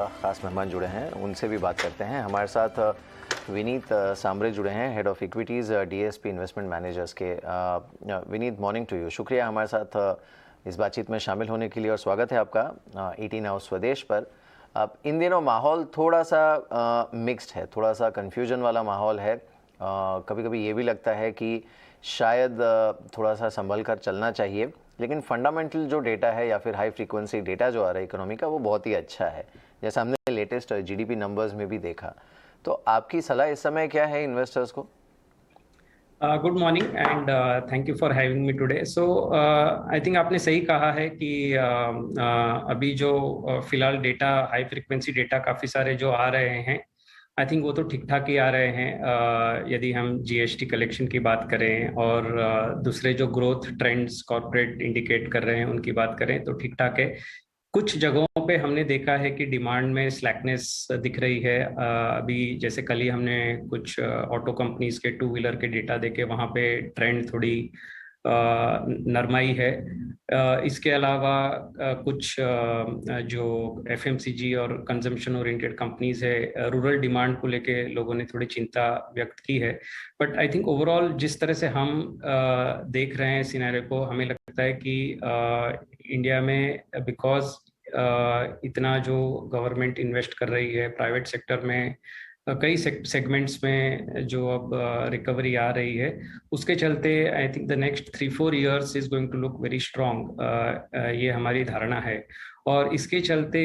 ख़ास मेहमान जुड़े हैं, उनसे भी बात करते हैं। हमारे साथ विनीत सांबरे जुड़े हैं, head of equities DSP investment managers के। Vineet, morning to you. शुक्रिया हमारे साथ इस बातचीत में शामिल होने के लिए और स्वागत है आपका 18 हाउस स्वदेश पर। अब इन दिनों माहौल थोड़ा सा मिक्स्ड है, थोड़ा सा कन्फ्यूजन वाला माहौल है। कभी कभी ये भी लगता है कि शायद थोड़ा सा संभल कर चलना चाहिए, लेकिन फंडामेंटल जो डेटा है या फिर हाई फ्रीक्वेंसी डेटा जो आ रहा है इकोनॉमी का, वो बहुत ही अच्छा है, जैसा हमने लेटेस्ट जीडीपी नंबर्स में भी देखा। तो आपकी सलाह इस समय क्या है इन्वेस्टर्स को? Good morning and thank you for having me today. So I think आपने सही कहा है कि अभी जो फिलहाल डेटा, हाई फ्रिक्वेंसी डेटा काफ़ी सारे जो आ रहे हैं, आई थिंक वो तो ठीक ठाक ही आ रहे हैं। यदि हम जीएसटी कलेक्शन की बात करें और दूसरे जो ग्रोथ ट्रेंड्स कॉर्पोरेट इंडिकेट कर रहे हैं उनकी बात करें तो ठीक ठाक है। कुछ जगहों पे हमने देखा है कि डिमांड में स्लैकनेस दिख रही है। अभी जैसे कल ही हमने कुछ ऑटो कंपनीज के टू व्हीलर के डेटा देखे, वहाँ पे ट्रेंड थोड़ी नरमाई है। इसके अलावा कुछ जो एफएमसीजी और कंजम्पशन ओरिएंटेड कंपनीज है, रूरल डिमांड को लेके लोगों ने थोड़ी चिंता व्यक्त की है। बट आई थिंक ओवरऑल जिस तरह से हम देख रहे हैं सिनेरियो को, हमें लगता है कि इंडिया में बिकॉज इतना जो गवर्नमेंट इन्वेस्ट कर रही है प्राइवेट सेक्टर में, कई सेगमेंट्स में जो अब रिकवरी आ रही है, उसके चलते I think the next 3-4 years is going to look very strong. ये हमारी धारणा है। और इसके चलते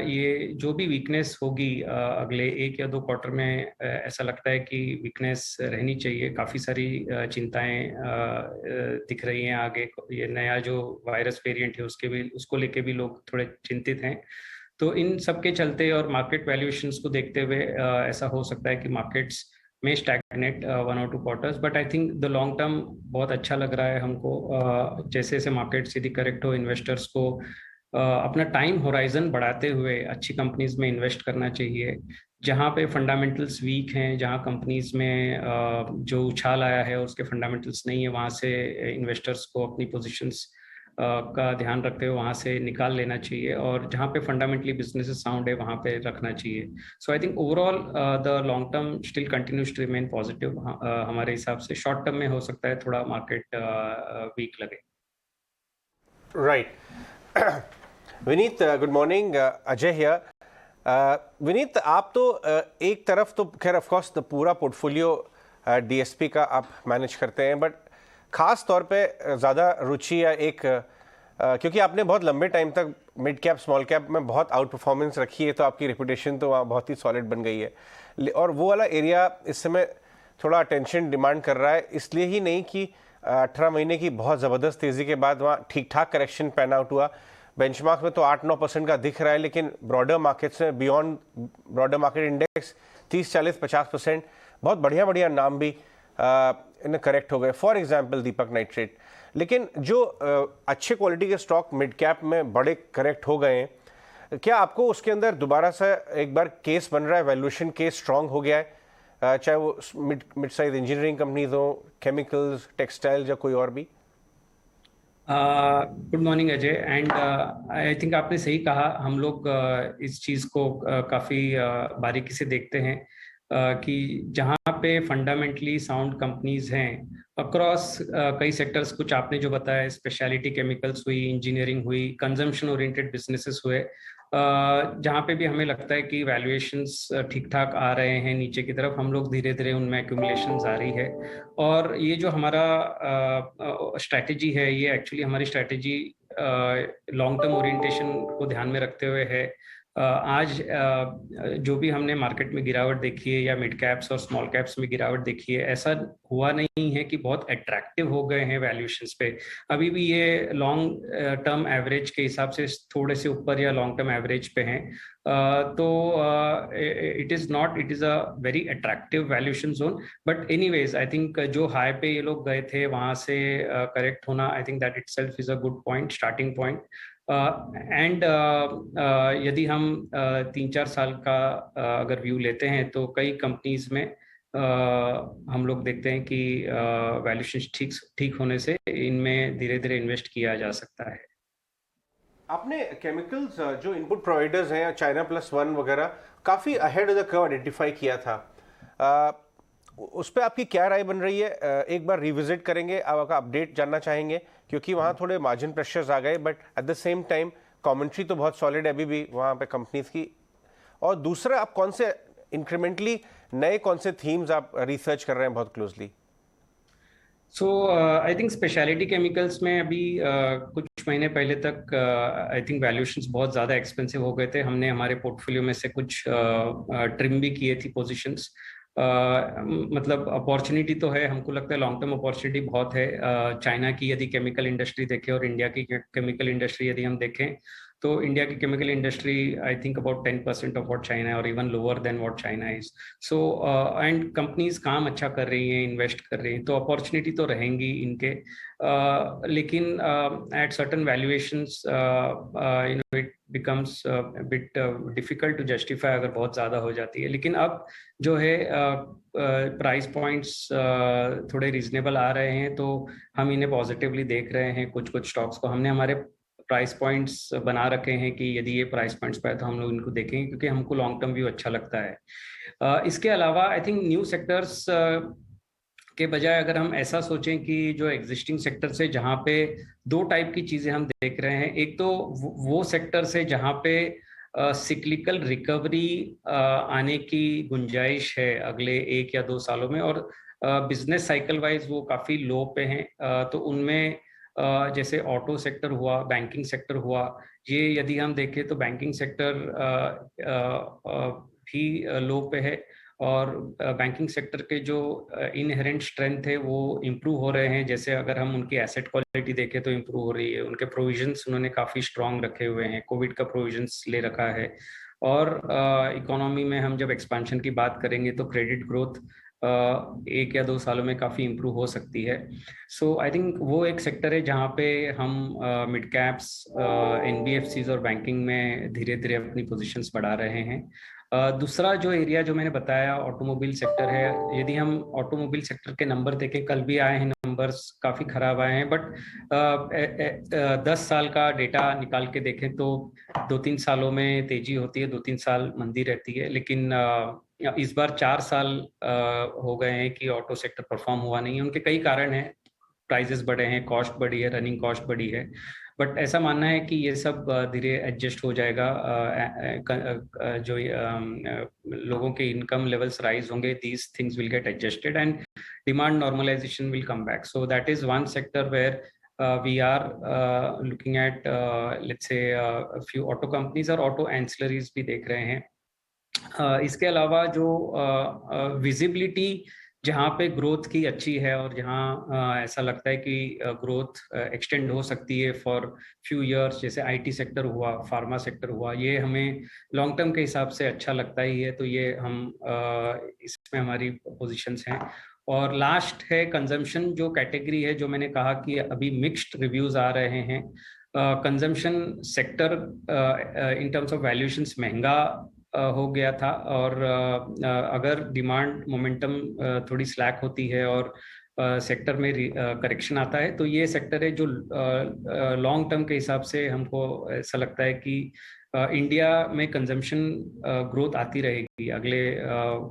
ये जो भी वीकनेस होगी अगले 1 या 2 क्वार्टर में, ऐसा लगता है कि वीकनेस रहनी चाहिए। काफ़ी सारी चिंताएं दिख रही हैं आगे। ये नया जो वायरस वेरिएंट है उसको लेके भी लोग थोड़े चिंतित हैं। तो इन सब के चलते और मार्केट वैल्यूएशंस को देखते हुए ऐसा हो सकता है कि मार्केट्स में स्टैग्नेट 1 और 2 quarters. But I think the long term बहुत अच्छा लग रहा है हमको। जैसे जैसे मार्केट यदि करेक्ट हो, इन्वेस्टर्स को अपना टाइम होराइजन बढ़ाते हुए अच्छी कंपनीज में इन्वेस्ट करना चाहिए। जहाँ पे फंडामेंटल्स वीक हैं, जहाँ कंपनीज में जो उछाल आया है उसके फंडामेंटल्स नहीं है, वहाँ से इन्वेस्टर्स को अपनी पोजीशंस का ध्यान रखते हुए वहाँ से निकाल लेना चाहिए, और जहाँ पे फंडामेंटली बिजनेस साउंड है वहाँ पे रखना चाहिए। So I think overall the long term still continues to remain positive. हमारे हिसाब से शॉर्ट टर्म में हो सकता है थोड़ा मार्केट वीक लगे। Right. Vineet, good morning. Ajay here. Vineet, आप तो एक तरफ तो खैर ऑफ कोर्स द पूरा पोर्टफोलियो डीएसपी का आप मैनेज करते हैं, बट खास तौर पे ज़्यादा रुचि या एक क्योंकि आपने बहुत लंबे टाइम तक मिड कैप स्मॉल कैप में बहुत आउट परफॉर्मेंस रखी है, तो आपकी रेपुटेशन तो वहाँ बहुत ही सॉलिड बन गई है। और वो वाला एरिया इस समय थोड़ा अटेंशन डिमांड कर रहा है, इसलिए ही नहीं कि 18 महीने की बहुत ज़बरदस्त तेज़ी के बाद वहाँ ठीक ठाक करेक्शन पैन आउट हुआ। बेंचमार्क में तो 8-9% का दिख रहा है, लेकिन ब्रॉडर मार्केट्स में बियॉन्ड ब्रॉडर मार्केट इंडेक्स 30-40-50% बहुत बढ़िया बढ़िया नाम भी इन्हें करेक्ट हो गए, फॉर एग्जांपल दीपक नाइट्रेट। लेकिन जो अच्छे क्वालिटी के स्टॉक मिड कैप में बड़े करेक्ट हो गए हैं, क्या आपको उसके अंदर दोबारा से एक बार केस बन रहा है, वैल्यूएशन केस स्ट्रांग हो गया है, चाहे वो मिड साइज इंजीनियरिंग कंपनीज हो, केमिकल्स, टेक्सटाइल या कोई और भी? Good morning Ajay. And I think आपने सही कहा। हम लोग इस चीज़ को काफ़ी बारीकी से देखते हैं कि जहाँ पे फंडामेंटली साउंड कंपनीज हैं अक्रॉस कई सेक्टर्स, कुछ आपने जो बताया स्पेशलिटी केमिकल्स हुई, इंजीनियरिंग हुई, कंजम्पशन ओरिएंटेड बिजनेसेस हुए, जहाँ पे भी हमें लगता है कि वैल्यूएशंस ठीक ठाक आ रहे हैं नीचे की तरफ, हम लोग धीरे धीरे उनमें एक्यूमुलेशन जारी है। और ये जो हमारा स्ट्रैटेजी है, ये एक्चुअली हमारी स्ट्रैटेजी लॉन्ग टर्म ओरिएंटेशन को ध्यान में रखते हुए है। आज जो भी हमने मार्केट में गिरावट देखी है या मिड कैप्स और स्मॉल कैप्स में गिरावट देखी है, ऐसा हुआ नहीं है कि बहुत अट्रैक्टिव हो गए हैं वैल्यूएशंस पे। अभी भी ये लॉन्ग टर्म एवरेज के हिसाब से थोड़े से ऊपर या लॉन्ग टर्म एवरेज पे हैं। तो it is a very attractive valuation zone. But anyways I think जो हाई पे ये लोग गए थे वहां से करेक्ट होना, आई think that itself is a good point, starting point. And यदि हम 3-4 साल का अगर व्यू लेते हैं तो कई कंपनीज में हम लोग देखते हैं कि वैल्यूएशन ठीक ठीक होने से इनमें धीरे धीरे इन्वेस्ट किया जा सकता है। आपने केमिकल्स जो इनपुट प्रोवाइडर्स हैं चाइना प्लस वन वगैरह काफ़ी ahead of the curve identify किया था। उस पर आपकी क्या राय बन रही है? एक बार रिविजिट करेंगे, आपका अपडेट जानना चाहेंगे क्योंकि वहाँ थोड़े मार्जिन प्रेशर्स आ गए, but at the same time commentary तो बहुत सॉलिड है अभी भी वहाँ पे कंपनीज की। और दूसरा, आप कौन से इंक्रीमेंटली नए कौन से थीम्स आप रिसर्च कर रहे हैं बहुत closely? So I think speciality chemicals में अभी कुछ महीने पहले तक आई थिंक वैल्यूएशंस बहुत ज़्यादा एक्सपेंसिव हो गए थे। हमने हमारे पोर्टफोलियो में से कुछ ट्रिम भी किए थी पोजीशंस। मतलब अपॉर्चुनिटी तो है, हमको लगता है लॉन्ग टर्म अपॉर्चुनिटी बहुत है। चाइना की यदि केमिकल इंडस्ट्री देखें और इंडिया की केमिकल इंडस्ट्री यदि हम देखें, तो इंडिया की chemical industry I think about 10% of what China है, और even lower than what China is. So and companies काम अच्छा कर रही हैं, इन्वेस्ट कर रही हैं, तो अपॉर्चुनिटी तो रहेंगी इनके। लेकिन at certain valuations you know it becomes bit difficult to justify अगर बहुत ज़्यादा हो जाती है। लेकिन अब जो है प्राइस पॉइंट्स थोड़े रीजनेबल आ रहे हैं, तो हम इन्हें पॉजिटिवली देख रहे हैं। कुछ कुछ स्टॉक्स को हमने हमारे प्राइस पॉइंट्स बना रखे हैं कि यदि ये प्राइस पॉइंट्स पे है तो हम लोग इनको देखेंगे, क्योंकि हमको लॉन्ग टर्म व्यू अच्छा लगता है। इसके अलावा आई थिंक न्यू सेक्टर्स के बजाय अगर हम ऐसा सोचें कि जो एग्जिस्टिंग सेक्टर से, जहाँ पे दो टाइप की चीजें हम देख रहे हैं। एक तो वो सेक्टर से जहाँ पे सिक्लिकल रिकवरी आने की गुंजाइश है अगले 1 या 2 सालों में, और बिजनेस साइकिल वाइज वो काफी लो पे हैं। तो उनमें जैसे ऑटो सेक्टर हुआ, बैंकिंग सेक्टर हुआ। ये यदि हम देखें तो बैंकिंग सेक्टर भी लो पे है, और बैंकिंग सेक्टर के जो इनहेरेंट स्ट्रेंथ है वो इम्प्रूव हो रहे हैं। जैसे अगर हम उनकी एसेट क्वालिटी देखें तो इम्प्रूव हो रही है, उनके प्रोविजंस उन्होंने काफ़ी स्ट्रांग रखे हुए हैं, कोविड का प्रोविजंस ले रखा है। और इकोनॉमी में हम जब एक्सपेंशन की बात करेंगे तो क्रेडिट ग्रोथ 1 या 2 सालों में काफ़ी इम्प्रूव हो सकती है। सो आई थिंक वो एक सेक्टर है जहाँ पे हम मिड कैप्स, एनबीएफसीज और बैंकिंग में धीरे धीरे अपनी पोजीशंस बढ़ा रहे हैं। दूसरा जो एरिया जो मैंने बताया ऑटोमोबाइल सेक्टर है। यदि हम ऑटोमोबाइल सेक्टर के नंबर देखें, कल भी आए हैं नंबर्स, काफ़ी खराब आए हैं, बट 10 साल का डेटा निकाल के देखें तो 2-3 सालों में तेजी होती है, 2-3 साल मंदी रहती है। लेकिन इस बार 4 साल हो गए हैं कि ऑटो सेक्टर परफॉर्म हुआ नहीं है। उनके कई कारण हैं, प्राइसेस बढ़े हैं, कॉस्ट बढ़ी है, रनिंग कॉस्ट बढ़ी है, बट ऐसा मानना है कि ये सब धीरे एडजस्ट हो जाएगा। जो लोगों के इनकम लेवल्स राइज होंगे, these things will get adjusted and demand normalization will come back. So that is one sector where we are looking at let's say a few auto companies और auto ancillaries भी देख रहे हैं। इसके अलावा जो visibility जहाँ पे ग्रोथ की अच्छी है और जहाँ ऐसा लगता है कि ग्रोथ एक्सटेंड हो सकती है फॉर फ्यू इयर्स, जैसे आईटी सेक्टर हुआ, फार्मा सेक्टर हुआ, ये हमें लॉन्ग टर्म के हिसाब से अच्छा लगता ही है। तो ये हम इसमें हमारी पोजीशंस हैं। और लास्ट है कंजम्पशन जो कैटेगरी है, जो मैंने कहा कि अभी मिक्स्ड रिव्यूज आ रहे हैं। Consumption sector in terms of valuations महंगा हो गया था, और अगर डिमांड मोमेंटम थोड़ी स्लैक होती है और सेक्टर में करेक्शन आता है, तो ये सेक्टर है जो लॉन्ग टर्म के हिसाब से हमको ऐसा लगता है कि इंडिया में कंजम्पशन ग्रोथ आती रहेगी अगले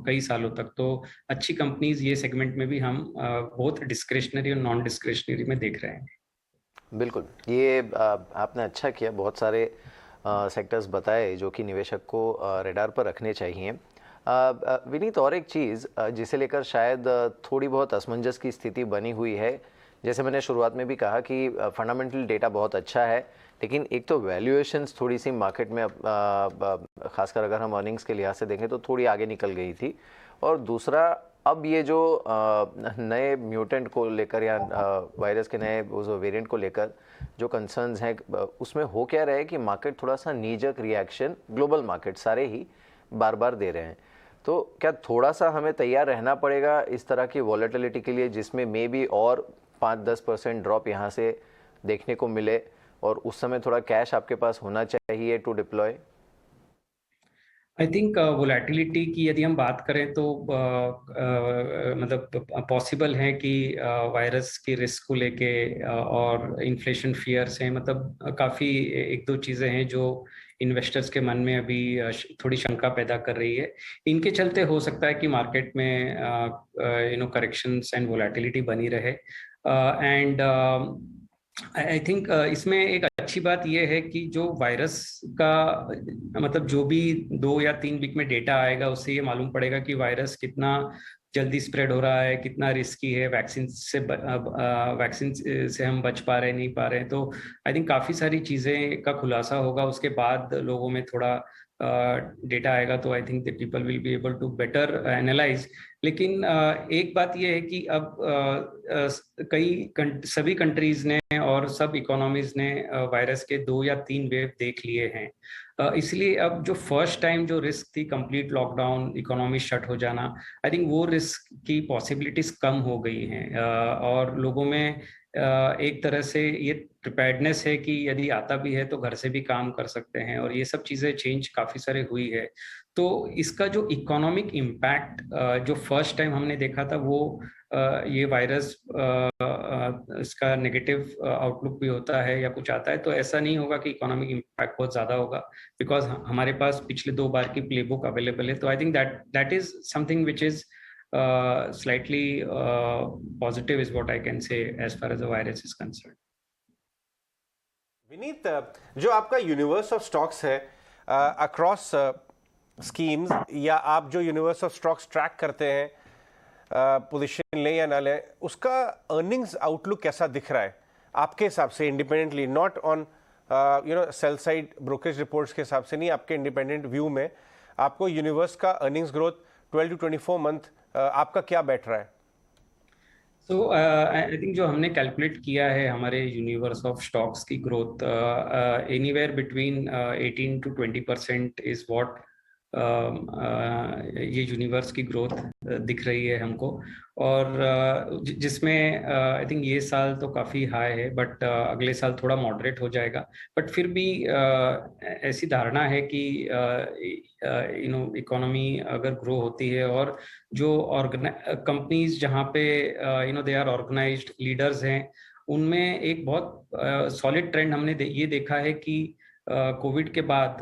कई सालों तक। तो अच्छी कंपनीज ये सेगमेंट में भी हम बहुत डिस्क्रिशनरी और नॉन डिस्क्रिशनरी में देख रहे हैं। बिल्कुल, ये आपने अच्छा किया, बहुत सारे सेक्टर्स बताए जो कि निवेशक को रेडार पर रखने चाहिए। विनीत, और एक चीज़ जिसे लेकर शायद थोड़ी बहुत असमंजस की स्थिति बनी हुई है, जैसे मैंने शुरुआत में भी कहा कि फंडामेंटल डेटा बहुत अच्छा है, लेकिन एक तो वैल्यूएशंस थोड़ी सी मार्केट में खासकर अगर हम अर्निंग्स के लिहाज से देखें तो थोड़ी आगे निकल गई थी, और दूसरा अब ये जो नए म्यूटेंट को लेकर या वायरस के नए उस वेरिएंट को लेकर जो कंसर्न्स हैं, उसमें हो क्या रहा है कि मार्केट थोड़ा सा नीजक रिएक्शन, ग्लोबल मार्केट सारे ही बार बार दे रहे हैं। तो क्या थोड़ा सा हमें तैयार रहना पड़ेगा इस तरह की वॉलेटिलिटी के लिए, जिसमें मे बी और 5-10% ड्रॉप यहाँ से देखने को मिले, और उस समय थोड़ा कैश आपके पास होना चाहिए to deploy? I think volatility की यदि हम बात करें तो मतलब पॉसिबल है कि वायरस की रिस्क को लेके और इन्फ्लेशन फियर्स हैं, मतलब काफ़ी एक दो चीज़ें हैं जो इन्वेस्टर्स के मन में अभी थोड़ी शंका पैदा कर रही है। इनके चलते हो सकता है कि मार्केट में करेक्शंस एंड वोलेटिलिटी बनी रहे। एंड आई थिंक इसमें एक अच्छी बात यह है कि जो वायरस का मतलब जो भी 2 या 3 वीक में डेटा आएगा उससे ये मालूम पड़ेगा कि वायरस कितना जल्दी स्प्रेड हो रहा है, कितना रिस्की है, वैक्सीन से हम बच पा रहे नहीं पा रहे हैं। तो आई थिंक काफ़ी सारी चीज़ें का खुलासा होगा, उसके बाद लोगों में थोड़ा डेटा आएगा तो I think the people will be able to better analyse. लेकिन एक बात यह है कि अब सभी कंट्रीज ने और सब इकोनॉमीज ने वायरस के 2 या 3 वेव देख लिए हैं। इसलिए अब जो फर्स्ट टाइम जो रिस्क थी कंप्लीट लॉकडाउन, इकोनॉमी शट हो जाना, आई थिंक वो रिस्क की पॉसिबिलिटीज कम हो गई हैं और लोगों में एक तरह से ये प्रिपेयर्डनेस है कि यदि आता भी है तो घर से भी काम कर सकते हैं, और ये सब चीज़ें चेंज काफ़ी सारे हुई है। तो इसका जो इकोनॉमिक इम्पैक्ट जो फर्स्ट टाइम हमने देखा था वो ये वायरस इसका नेगेटिव आउटलुक भी होता है या कुछ आता है, तो ऐसा नहीं होगा कि इकोनॉमिक इम्पैक्ट बहुत ज़्यादा होगा, बिकॉज हमारे पास पिछले 2 बार की प्लेबुक अवेलेबल है। तो I think that is something which is slightly positive is what I can say as far as the virus is concerned. Vineet, जो आपका यूनिवर्स ऑफ स्टॉक्स है अक्रॉस स्कीम्स, या आप जो यूनिवर्स ऑफ स्टॉक्स ट्रैक करते हैं, पोजीशन लें या ना लें, उसका अर्निंग्स आउटलुक कैसा दिख रहा है आपके हिसाब से, independently, not on sell side brokerage reports के हिसाब से नहीं, आपके इंडिपेंडेंट व्यू में आपको यूनिवर्स का अर्निंग्स ग्रोथ 12 to 24 मंथ आपका क्या बैठ रहा है? सो आई थिंक जो हमने कैलकुलेट किया है हमारे यूनिवर्स ऑफ स्टॉक्स की growth anywhere between 18 to 20% is what ये यूनिवर्स की ग्रोथ दिख रही है हमको, और जिसमें आई थिंक ये साल तो काफ़ी हाई है, बट अगले साल थोड़ा मॉडरेट हो जाएगा। बट फिर भी ऐसी धारणा है कि इकोनॉमी अगर ग्रो होती है और जो कंपनीज जहाँ पे दे आर ऑर्गेनाइज्ड लीडर्स हैं, उनमें एक बहुत सॉलिड ट्रेंड हमने ये देखा है कि कोविड के बाद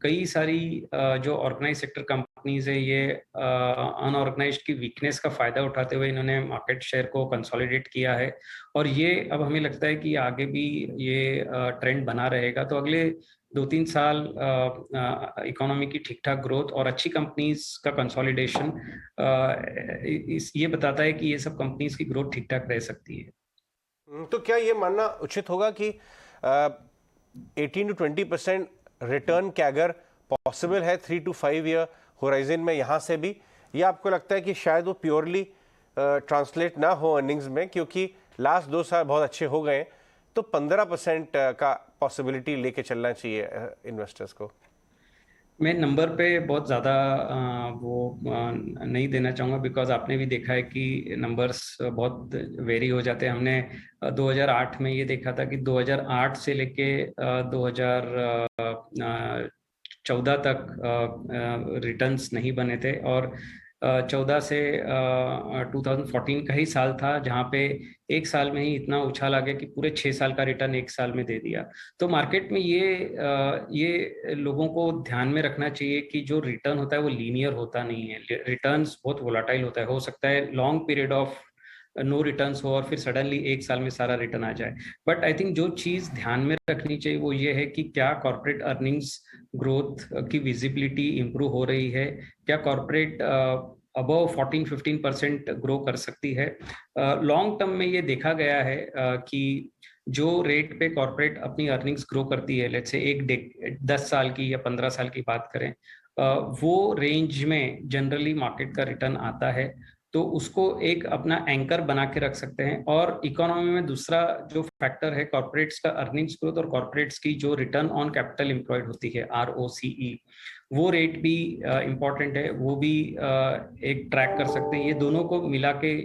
कई सारी जो ऑर्गेनाइज सेक्टर कंपनीज है, ये अनऑर्गेनाइज्ड की वीकनेस का फायदा उठाते हुए इन्होंने मार्केट शेयर को कंसोलिडेट किया है, और ये अब हमें लगता है कि आगे भी ये ट्रेंड बना रहेगा। तो अगले 2-3 साल इकोनॉमी की ठीक ठाक ग्रोथ और अच्छी कंपनीज का कंसोलिडेशन ये बताता है कि ये सब कंपनीज की ग्रोथ ठीक ठाक रह सकती है। तो क्या ये मानना उचित होगा कि 18 to 20% रिटर्न कैगर पॉसिबल है 3 to 5 ईयर होराइजन में यहाँ से भी, या आपको लगता है कि शायद वो प्योरली ट्रांसलेट ना हो अर्निंग्स में, क्योंकि लास्ट 2 साल बहुत अच्छे हो गए, तो 15% का पॉसिबिलिटी लेके चलना चाहिए इन्वेस्टर्स को? मैं नंबर पे बहुत ज़्यादा वो नहीं देना चाहूँगा, बिकॉज आपने भी देखा है कि नंबर्स बहुत वेरी हो जाते हैं। हमने 2008 में ये देखा था कि 2008 से लेके 2014 तक रिटर्न्स नहीं बने थे, और 14 से 2014 का ही साल था जहाँ पे एक साल में ही इतना उछाल आ गया कि पूरे 6 साल का रिटर्न एक साल में दे दिया। तो मार्केट में ये लोगों को ध्यान में रखना चाहिए कि जो रिटर्न होता है वो लीनियर होता नहीं है, रिटर्न्स बहुत वोलाटाइल होता है। हो सकता है long period of no returns हो और फिर सडनली एक साल में सारा रिटर्न आ जाए। बट आई थिंक जो चीज़ ध्यान में रखनी चाहिए वो ये है कि क्या कॉर्पोरेट अर्निंग्स ग्रोथ की विजिबिलिटी इंप्रूव हो रही है, क्या कॉर्पोरेट अबव 14-15% ग्रो कर सकती है। लॉन्ग टर्म में ये देखा गया है कि जो रेट पे कॉर्पोरेट अपनी अर्निंग्स ग्रो करती है, लेट्स से 10 साल की या 15 साल की बात करें, वो रेंज में जनरली मार्केट का रिटर्न आता है, तो उसको एक अपना एंकर बना के रख सकते हैं। और इकोनॉमी में दूसरा जो फैक्टर है कॉर्पोरेट्स का अर्निंग्स ग्रोथ और कॉर्पोरेट्स की जो रिटर्न ऑन कैपिटल एम्प्लॉयड होती है, ROCE, वो रेट भी इम्पॉर्टेंट है, वो भी एक ट्रैक कर सकते हैं। ये दोनों को मिला के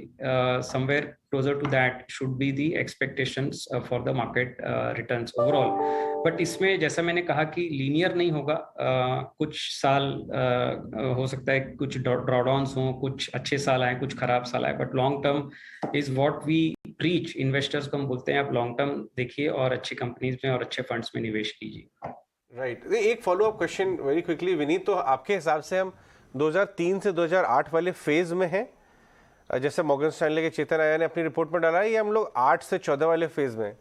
somewhere closer to that should be the expectations for the market returns overall. But इसमें जैसा मैंने कहा कि लीनियर नहीं होगा, कुछ साल हो सकता है कुछ ड्रॉडाउन्स हों, कुछ अच्छे साल आए, कुछ खराब साल आए, but long term is what we preach. Investors को हम बोलते हैं आप लॉन्ग टर्म देखिए और अच्छी कंपनीज में और अच्छे फंड्स में निवेश कीजिए। राइट एक follow up question very quickly Vineet, तो आपके हिसाब से हम 2003 से 2008 वाले फेज में हैं, जैसे मॉर्गन स्टैनले के चेतन आया ने अपनी रिपोर्ट में डाला है, या हम लोग 8 से 14 वाले फेज में?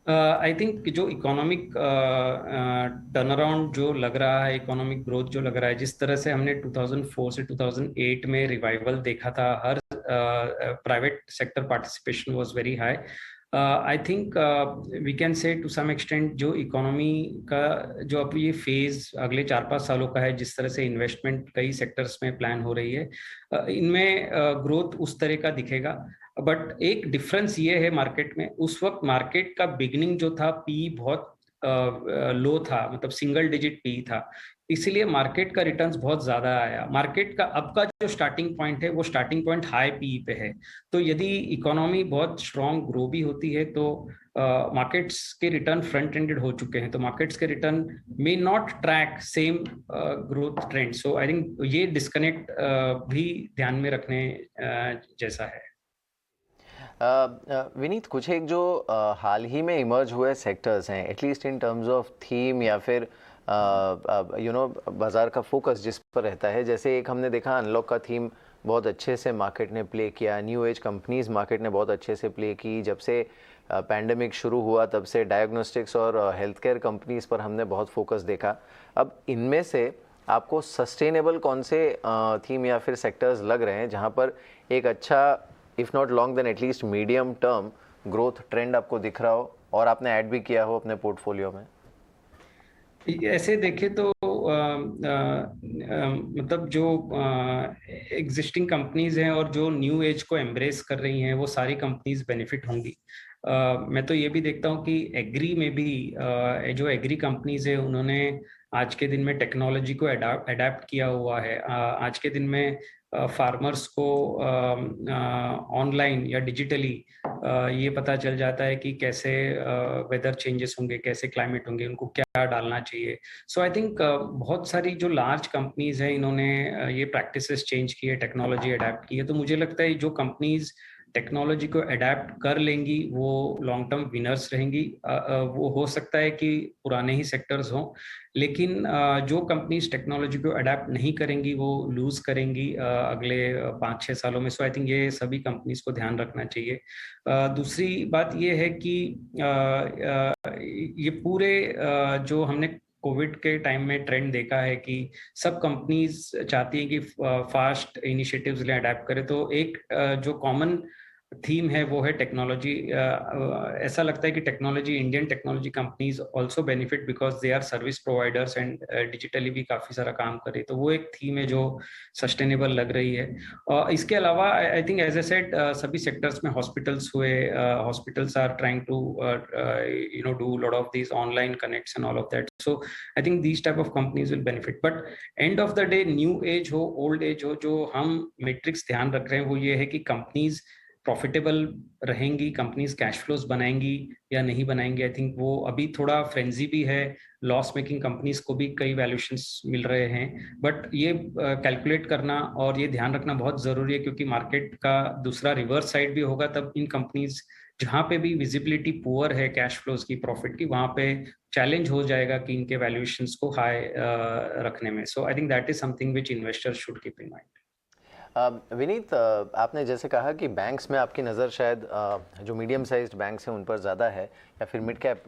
आई थिंक जो इकोनॉमिक टर्न अराउंड जो लग रहा है, इकोनॉमिक ग्रोथ जो लग रहा है, जिस तरह से हमने 2004 से 2008 में रिवाइवल देखा था, हर private sector participation was very high. I think we can say to some extent जो इकोनॉमी का जो अब ये फेज अगले 4-5 सालों का है, जिस तरह से इन्वेस्टमेंट कई सेक्टर्स में प्लान हो रही है, इनमें ग्रोथ उस तरह का दिखेगा। बट एक डिफरेंस ये है मार्केट में, उस वक्त मार्केट का बिगनिंग जो था पी बहुत लो था, मतलब सिंगल डिजिट पी था, इसीलिए मार्केट का रिटर्न्स बहुत ज्यादा आया। मार्केट का अब का जो स्टार्टिंग पॉइंट है वो स्टार्टिंग पॉइंट हाई पी पे है। तो यदि इकोनॉमी बहुत स्ट्रांग ग्रो भी होती है तो मार्केट्स के रिटर्न फ्रंट एंडेड हो चुके हैं, तो मार्केट्स के return may not track same growth trend. So I think ये डिस्कनेक्ट भी ध्यान में रखने जैसा है। विनीत, कुछ एक जो हाल ही में इमर्ज हुए सेक्टर्स हैं, at least in terms of theme या फिर बाजार का फोकस जिस पर रहता है, जैसे एक हमने देखा अनलॉक का थीम बहुत अच्छे से मार्केट ने प्ले किया, न्यू एज कंपनीज मार्केट ने बहुत अच्छे से प्ले की। जब से पैंडेमिक शुरू हुआ तब से डायग्नोस्टिक्स और हेल्थ केयर कंपनीज पर हमने बहुत फोकस देखा। अब इनमें से आपको सस्टेनेबल कौन से थीम या फिर सेक्टर्स लग रहे हैं जहां पर एक अच्छा, if not long then at least medium term growth trend आपको दिख रहा हो और आपने ऐड भी किया हो अपने पोर्टफोलियो में? ऐसे देखे तो मतलब जो एग्जिस्टिंग कंपनीज हैं और जो न्यू एज को एम्ब्रेस कर रही हैं, वो सारी कंपनीज बेनिफिट होंगी। मैं तो ये भी देखता हूँ कि एग्री में भी जो एग्री कंपनीज है उन्होंने आज के दिन में टेक्नोलॉजी को अडेप्ट किया हुआ है। आज के दिन में फार्मर्स को ऑनलाइन या डिजिटली ये पता चल जाता है कि कैसे वेदर चेंजेस होंगे, कैसे क्लाइमेट होंगे, उनको क्या डालना चाहिए। सो आई थिंक बहुत सारी जो लार्ज कंपनीज हैं इन्होंने ये प्रैक्टिसेस चेंज की है, टेक्नोलॉजी अडेप्ट की है। तो मुझे लगता है जो कंपनीज टेक्नोलॉजी को अडेप्ट कर लेंगी वो लॉन्ग टर्म विनर्स रहेंगी। वो हो सकता है कि पुराने ही सेक्टर्स हों, लेकिन जो कंपनीज टेक्नोलॉजी को अडेप्ट नहीं करेंगी वो लूज करेंगी अगले 5-6 सालों में। सो आई थिंक ये सभी कंपनीज को ध्यान रखना चाहिए। दूसरी बात ये है कि ये पूरे जो हमने कोविड के टाइम में ट्रेंड देखा है कि सब कंपनीज चाहती हैं कि फास्ट इनिशिएटिव्स ले अडेप्ट करें, तो एक जो कॉमन थीम है वो है टेक्नोलॉजी। ऐसा लगता है कि technology, Indian technology companies also benefit because they are service providers and digitally भी काफी सारा काम करे, तो वो एक थीम है जो सस्टेनेबल लग रही है। इसके अलावा I think as I said सभी सेक्टर्स में हॉस्पिटल्स हुए, hospitals are trying to do lot of this online connects and all of that. So I think these type of companies will benefit. But end of the day new age हो, old age हो, जो हम matrix ध्यान रख रहे हैं वो ये है कि कंपनीज प्रॉफिटेबल रहेंगी, कंपनीज कैश फ्लोज बनाएंगी या नहीं बनाएंगी। आई थिंक वो अभी थोड़ा फ्रेंजी भी है, लॉस मेकिंग कंपनीज को भी कई वैल्यूएशंस मिल रहे हैं। बट ये कैलकुलेट करना और ये ध्यान रखना बहुत जरूरी है, क्योंकि मार्केट का दूसरा रिवर्स साइड भी होगा, तब इन कंपनीज जहां पे भी विजिबिलिटी पुअर है कैश फ्लोज की, प्रॉफिट की, वहां पे चैलेंज हो जाएगा कि इनके वैल्यूएशंस को हाई रखने में। So I think that is something which investors should keep in mind. Vineet, आपने जैसे कहा कि बैंक्स में आपकी नज़र शायद जो मीडियम साइज्ड बैंक्स हैं उन पर ज़्यादा है या फिर मिड कैप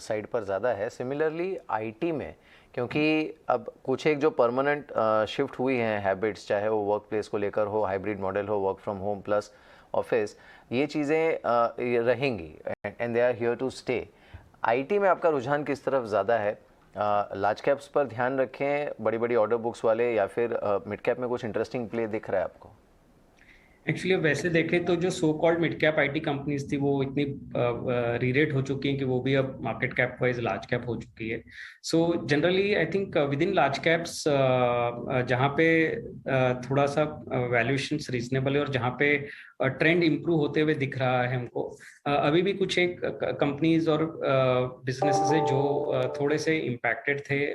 साइड पर ज़्यादा है। सिमिलरली आईटी में, क्योंकि अब कुछ एक जो परमानेंट शिफ्ट हुई हैं हैबिट्स, चाहे वो वर्क प्लेस को लेकर हो, हाइब्रिड मॉडल हो, work from home plus office, ये चीज़ें रहेंगी and they are here to stay. IT में आपका रुझान किस तरफ ज़्यादा है? लार्ज कैप्स पर ध्यान रखें, बड़ी बड़ी ऑर्डर बुक्स वाले, या फिर मिड कैप में कुछ इंटरेस्टिंग प्ले दिख रहा है आपको? एक्चुअली वैसे देखें तो जो so called mid cap IT companies थी वो इतनी रीरेट हो चुकी हैं कि वो भी अब market cap wise large cap हो चुकी है. So generally I think with in large caps जहाँ पे थोड़ा सा वैल्यूएशंस रीजनेबल है और जहाँ पे ट्रेंड इम्प्रूव होते हुए दिख रहा है हमको, अभी भी कुछ एक कंपनीज और बिजनेसेस है जो थोड़े से इम्पैक्टेड थे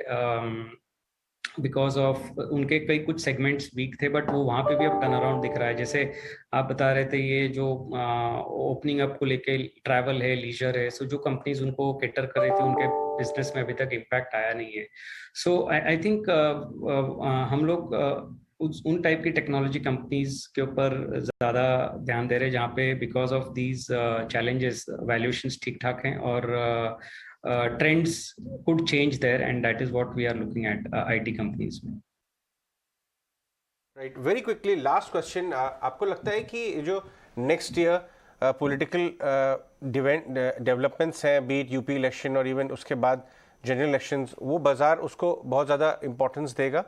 बिकॉज ऑफ उनके कई कुछ सेगमेंट्स वीक थे, बट वो वहां पे भी अब टर्न अराउंड दिख रहा है. जैसे आप बता रहे थे ये जो ओपनिंग अप को लेके ट्रैवल है, लीजर है, सो जो कंपनीज उनको कैटर कर रही थी उनके बिजनेस में अभी तक इम्पैक्ट आया नहीं है. सो आई थिंक हम लोग उन टाइप की टेक्नोलॉजी कंपनीज के ऊपर ज्यादा ध्यान दे रहे हैं जहाँ पे because of these challenges valuations ठीक ठाक हैं और trends could change there, and that is what we are looking at IT companies में. Right, very quickly last question, आपको लगता है कि जो नेक्स्ट ईयर पॉलिटिकल डेवलपमेंट्स हैं, बीट यूपी इलेक्शन और इवन उसके बाद जनरल इलेक्शंस, वो बाजार उसको बहुत ज़्यादा इंपॉर्टेंस देगा,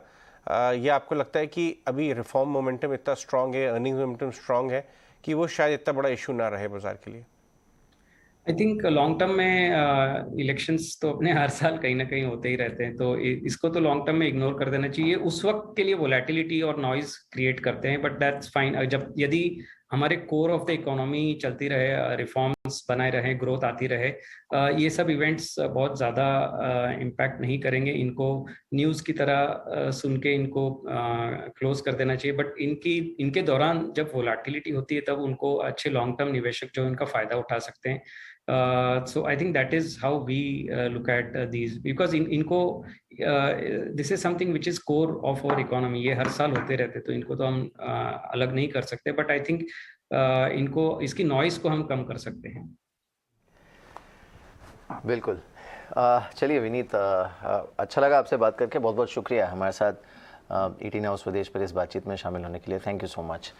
या आपको लगता है कि अभी रिफॉर्म मोमेंटम इतना स्ट्रांग है, अर्निंग मोमेंटम स्ट्रांग है कि वो शायद इतना बड़ा इशू ना रहे बाजार के लिए? आई थिंक लॉन्ग टर्म में इलेक्शंस तो अपने हर साल कहीं ना कहीं होते ही रहते हैं, तो इसको तो लॉन्ग टर्म में इग्नोर कर देना चाहिए. उस वक्त के लिए वोलेटिलिटी और नॉइज क्रिएट करते हैं, बट दैट्स फाइन. जब यदि हमारे कोर ऑफ द इकोनॉमी चलती रहे, रिफॉर्म्स बनाए रहे, ग्रोथ आती रहे, ये सब इवेंट्स बहुत ज़्यादा इम्पैक्ट नहीं करेंगे. इनको न्यूज़ की तरह सुन के इनको क्लोज कर देना चाहिए, बट इनके दौरान जब वोलेटिलिटी होती है तब उनको अच्छे लॉन्ग टर्म निवेशक जो इनका फ़ायदा उठा सकते हैं. So I think that is how we look at these, because इनको this is something which is core of our economy. ये हर साल होते रहते, तो इनको तो हम अलग नहीं कर सकते, but I think इनको इसकी नॉइस को हम कम कर सकते हैं. बिल्कुल. चलिए विनीत, अच्छा लगा आपसे बात करके. बहुत बहुत शुक्रिया हमारे साथ 18 हाउस स्वदेश पर इस बातचीत में शामिल होने के लिए. Thank you so much.